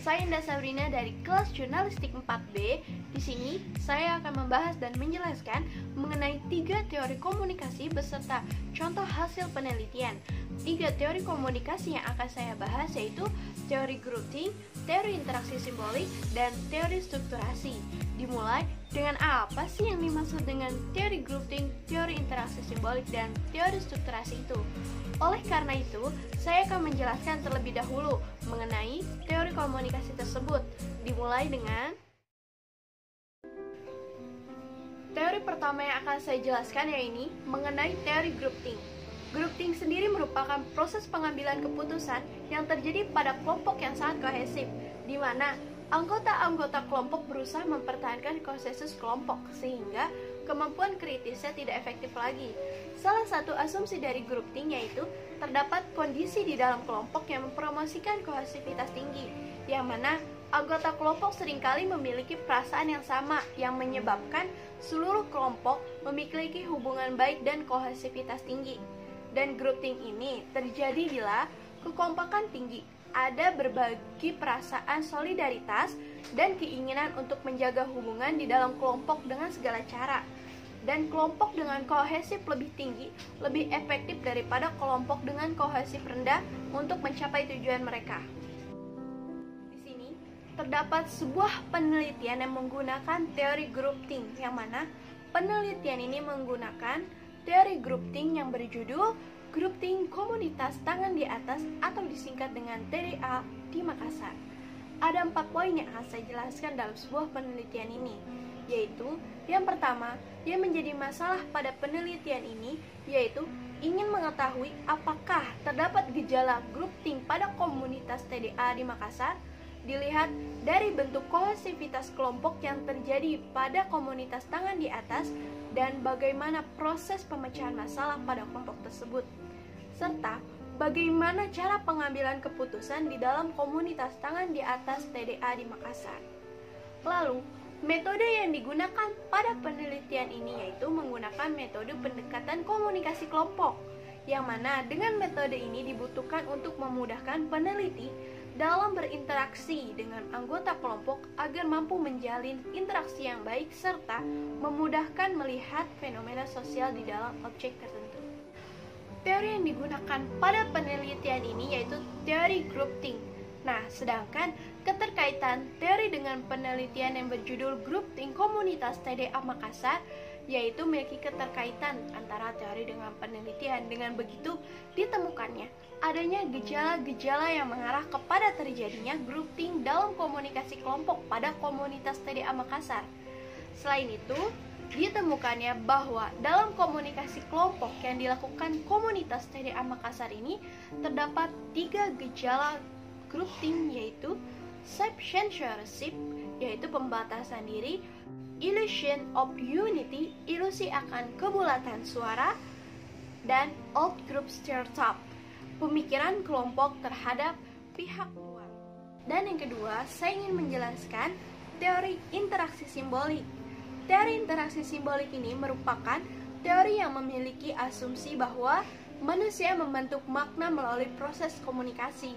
Saya Indah Sabrina dari kelas Jurnalistik 4B. Di sini saya akan membahas dan menjelaskan mengenai 3 teori komunikasi beserta contoh hasil penelitian. 3 teori komunikasi yang akan saya bahas yaitu teori grouping, teori interaksi simbolik, dan teori strukturasi. Dimulai dengan apa sih yang dimaksud dengan teori grouping, teori interaksi simbolik, dan teori strukturasi itu? Oleh karena itu, saya akan menjelaskan terlebih dahulu mengenai teori komunikasi tersebut. Dimulai dengan teori pertama yang akan saya jelaskan yaitu mengenai teori grouping. Grouping sendiri merupakan proses pengambilan keputusan yang terjadi pada kelompok yang sangat kohesif, di mana anggota-anggota kelompok berusaha mempertahankan konsensus kelompok sehingga kemampuan kritisnya tidak efektif lagi. Salah satu asumsi dari grouping yaitu terdapat kondisi di dalam kelompok yang mempromosikan kohesivitas tinggi, yang mana anggota kelompok seringkali memiliki perasaan yang sama yang menyebabkan seluruh kelompok memiliki hubungan baik dan kohesivitas tinggi. Dan grouping ini terjadi bila kekompakan tinggi, ada berbagi perasaan solidaritas dan keinginan untuk menjaga hubungan di dalam kelompok dengan segala cara. Dan kelompok dengan kohesif lebih tinggi lebih efektif daripada kelompok dengan kohesif rendah untuk mencapai tujuan mereka. Di sini terdapat sebuah penelitian yang menggunakan teori grouping, yang mana penelitian ini menggunakan teori grouping yang berjudul Grouping Komunitas Tangan di Atas atau disingkat dengan TDA di Makassar. Ada 4 poin yang akan saya jelaskan dalam sebuah penelitian ini, yaitu yang pertama, yang menjadi masalah pada penelitian ini yaitu ingin mengetahui apakah terdapat gejala grouping pada komunitas TDA di Makassar. Dilihat dari bentuk kohesivitas kelompok yang terjadi pada komunitas tangan di atas dan bagaimana proses pemecahan masalah pada kelompok tersebut, serta bagaimana cara pengambilan keputusan di dalam komunitas tangan di atas TDA di Makassar. Lalu, metode yang digunakan pada penelitian ini yaitu menggunakan metode pendekatan komunikasi kelompok, yang mana dengan metode ini dibutuhkan untuk memudahkan peneliti dalam berinteraksi dengan anggota kelompok agar mampu menjalin interaksi yang baik serta memudahkan melihat fenomena sosial di dalam objek tertentu. Teori yang digunakan pada penelitian ini yaitu teori grouping. Nah, sedangkan keterkaitan teori dengan penelitian yang berjudul Grouping Komunitas TDA Makassar yaitu memiliki keterkaitan antara teori dengan penelitian. Dengan begitu, ditemukannya adanya gejala-gejala yang mengarah kepada terjadinya grouping dalam komunikasi kelompok pada komunitas TDA Makassar. Selain itu, ditemukannya bahwa dalam komunikasi kelompok yang dilakukan komunitas TDA Makassar ini terdapat 3 gejala grouping yaitu self-censorship yaitu pembatasan diri, illusion of unity, ilusi akan kebulatan suara, dan out-group stereotype, pemikiran kelompok terhadap pihak luar. Dan yang kedua, saya ingin menjelaskan teori interaksi simbolik. Teori interaksi simbolik ini merupakan teori yang memiliki asumsi bahwa manusia membentuk makna melalui proses komunikasi.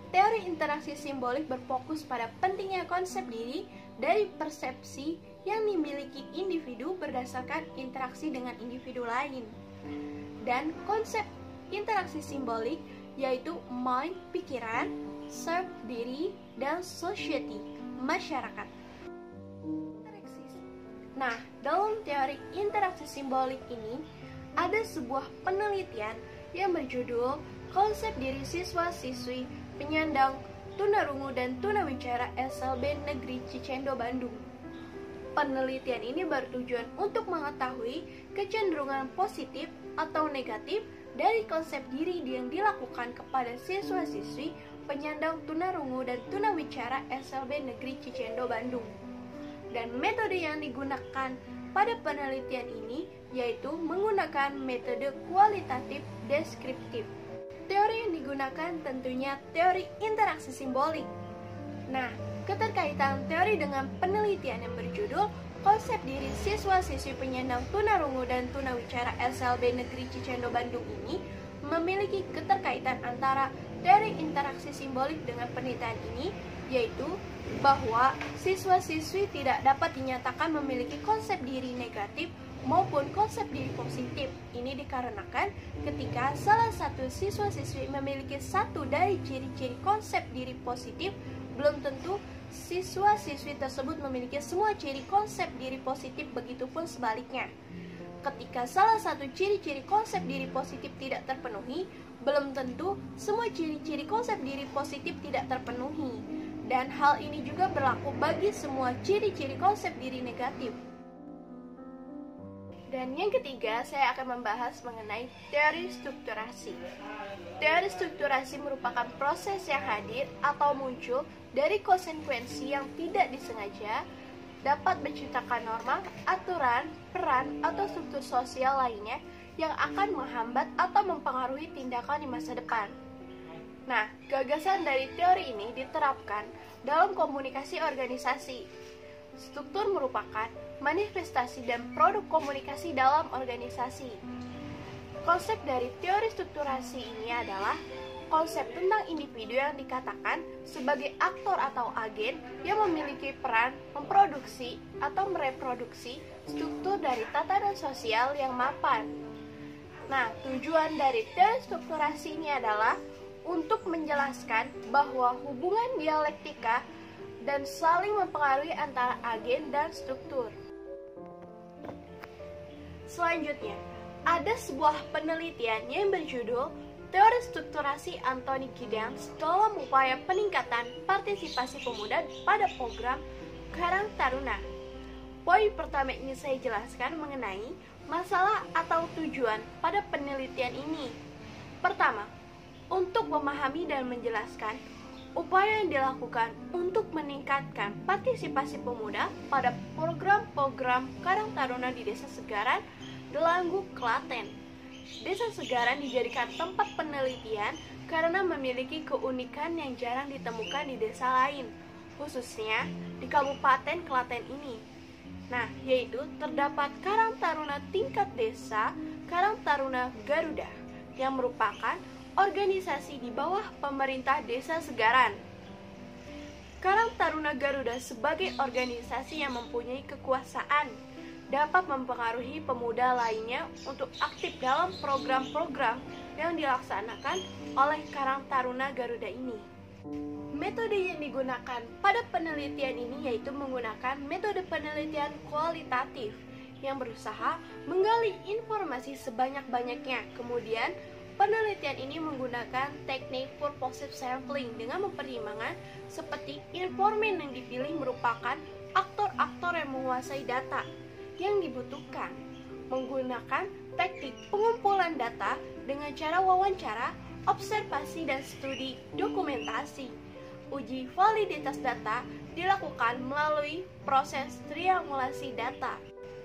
Teori interaksi simbolik berfokus pada pentingnya konsep diri dari persepsi yang dimiliki individu berdasarkan interaksi dengan individu lain. Dan konsep interaksi simbolik yaitu mind, pikiran, self, diri, dan society, masyarakat. Nah, dalam teori interaksi simbolik ini ada sebuah penelitian yang berjudul Konsep Diri Siswa-Siswi Penyandang Tunarungu dan Tunawicara SLB Negeri Cicendo, Bandung. Penelitian ini bertujuan untuk mengetahui kecenderungan positif atau negatif dari konsep diri yang dilakukan kepada siswa-siswi penyandang tunarungu dan tunawicara SLB Negeri Cicendo, Bandung. Dan metode yang digunakan pada penelitian ini yaitu menggunakan metode kualitatif deskriptif. Teori yang digunakan tentunya teori interaksi simbolik. Nah, keterkaitan teori dengan penelitian yang berjudul Konsep Diri Siswa-Siswi Penyandang Tunarungu dan Tunawicara SLB Negeri Cicendo, Bandung ini memiliki keterkaitan antara teori interaksi simbolik dengan penelitian ini, yaitu bahwa siswa-siswi tidak dapat dinyatakan memiliki konsep diri negatif maupun konsep diri positif. Ini dikarenakan ketika salah satu siswa-siswi memiliki satu dari ciri-ciri konsep diri positif, belum tentu siswa-siswi tersebut memiliki semua ciri konsep diri positif, begitupun sebaliknya. Ketika salah satu ciri-ciri konsep diri positif tidak terpenuhi, belum tentu semua ciri-ciri konsep diri positif tidak terpenuhi. Dan hal ini juga berlaku bagi semua ciri-ciri konsep diri negatif. Dan yang ketiga, saya akan membahas mengenai teori strukturasi. Teori strukturasi merupakan proses yang hadir atau muncul dari konsekuensi yang tidak disengaja, dapat menciptakan norma, aturan, peran, atau struktur sosial lainnya yang akan menghambat atau mempengaruhi tindakan di masa depan. Nah, gagasan dari teori ini diterapkan dalam komunikasi organisasi. Struktur merupakan manifestasi dan produk komunikasi dalam organisasi. Konsep dari teori strukturasi ini adalah konsep tentang individu yang dikatakan sebagai aktor atau agen yang memiliki peran memproduksi atau mereproduksi struktur dari tatanan sosial yang mapan. Nah, tujuan dari teori strukturasi ini adalah untuk menjelaskan bahwa hubungan dialektika dan saling mempengaruhi antara agen dan struktur. Selanjutnya, ada sebuah penelitian yang berjudul Teori Strukturasi Anthony Giddens dalam upaya peningkatan partisipasi pemuda pada program Karang Taruna. Poin pertama ingin saya jelaskan mengenai masalah atau tujuan pada penelitian ini. Pertama, untuk memahami dan menjelaskan upaya yang dilakukan untuk meningkatkan partisipasi pemuda pada program-program Karang Taruna di Desa Segaran, Delanggu, Klaten. Desa Segaran dijadikan tempat penelitian karena memiliki keunikan yang jarang ditemukan di desa lain, khususnya di Kabupaten Klaten ini. Nah, yaitu terdapat Karang Taruna tingkat desa, Karang Taruna Garuda, yang merupakan organisasi di bawah pemerintah Desa Segaran. Karang Taruna Garuda sebagai organisasi yang mempunyai kekuasaan dapat mempengaruhi pemuda lainnya untuk aktif dalam program-program yang dilaksanakan oleh Karang Taruna Garuda ini. Metode yang digunakan pada penelitian ini yaitu menggunakan metode penelitian kualitatif yang berusaha menggali informasi sebanyak-banyaknya. Kemudian, penelitian ini menggunakan teknik purposive sampling dengan mempertimbangkan seperti informan yang dipilih merupakan aktor-aktor yang menguasai data yang dibutuhkan, menggunakan teknik pengumpulan data dengan cara wawancara, observasi, dan studi dokumentasi. Uji validitas data dilakukan melalui proses triangulasi data.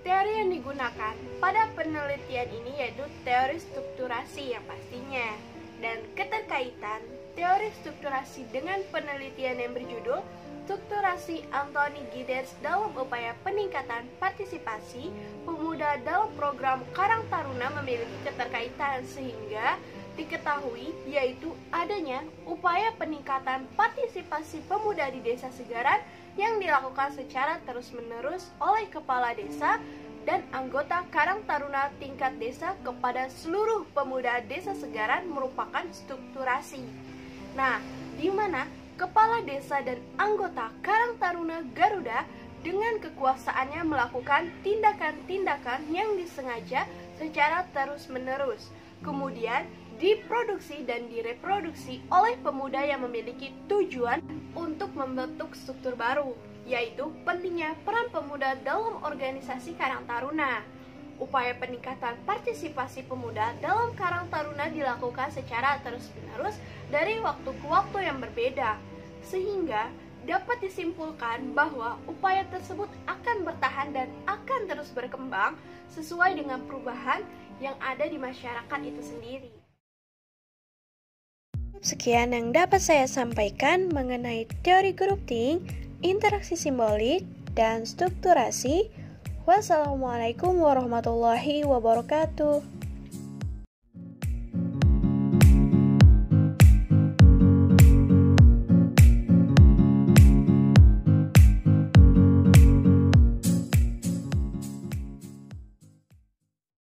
Teori yang digunakan pada penelitian ini yaitu teori strukturasi yang pastinya. Dan keterkaitan teori strukturasi dengan penelitian yang berjudul Strukturasi Anthony Giddens dalam upaya peningkatan partisipasi pemuda dalam program Karang Taruna memiliki keterkaitan sehingga diketahui yaitu adanya upaya peningkatan partisipasi pemuda di Desa Segaran yang dilakukan secara terus-menerus oleh kepala desa dan anggota Karang Taruna tingkat desa kepada seluruh pemuda Desa Segaran merupakan strukturasi. Nah, di mana kepala desa dan anggota Karang Taruna Garuda dengan kekuasaannya melakukan tindakan-tindakan yang disengaja secara terus-menerus, kemudian diproduksi dan direproduksi oleh pemuda yang memiliki tujuan untuk membentuk struktur baru, yaitu pentingnya peran pemuda dalam organisasi Karang Taruna. Upaya peningkatan partisipasi pemuda dalam Karang Taruna dilakukan secara terus-menerus dari waktu ke waktu yang berbeda, sehingga dapat disimpulkan bahwa upaya tersebut akan bertahan dan akan terus berkembang sesuai dengan perubahan yang ada di masyarakat itu sendiri. Sekian yang dapat saya sampaikan mengenai teori grouping, interaksi simbolik, dan strukturasi. Wassalamualaikum warahmatullahi wabarakatuh.